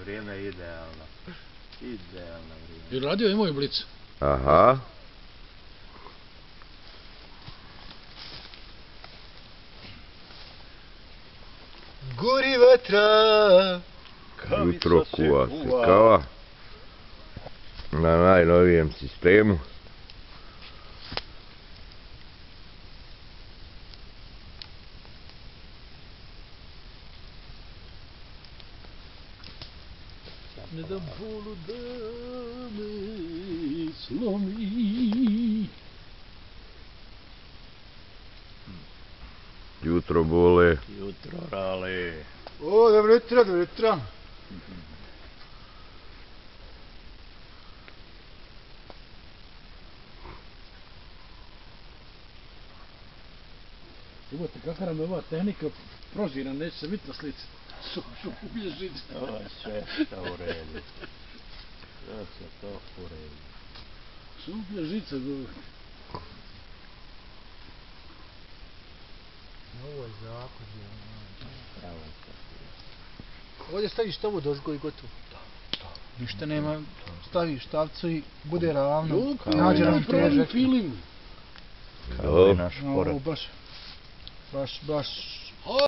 Vrijeme je idealno. Idealno vrijeme. I radio imao i blic. Aha. Gori vatra. Jutro kuva se kava. Na najnovijem sistemu. Ne da bolu da me slomi. Jutro bole. Jutro rale. O, dobro jutro, dobro jutro. Imate kakva nam je ova tehnika prožira, neće se vidjeti na slici. Sublje žice. Ovo je sve što u redu. Sve se to u redu. Sublje žice, govori. Ovo je zakon. Pravo Ovdje staviš tavu dozgo i gotovo. Ništa nema, staviš tavcu i bude ravno. Nađe nam pravi težak. film. kao i naš Ovo pored. baš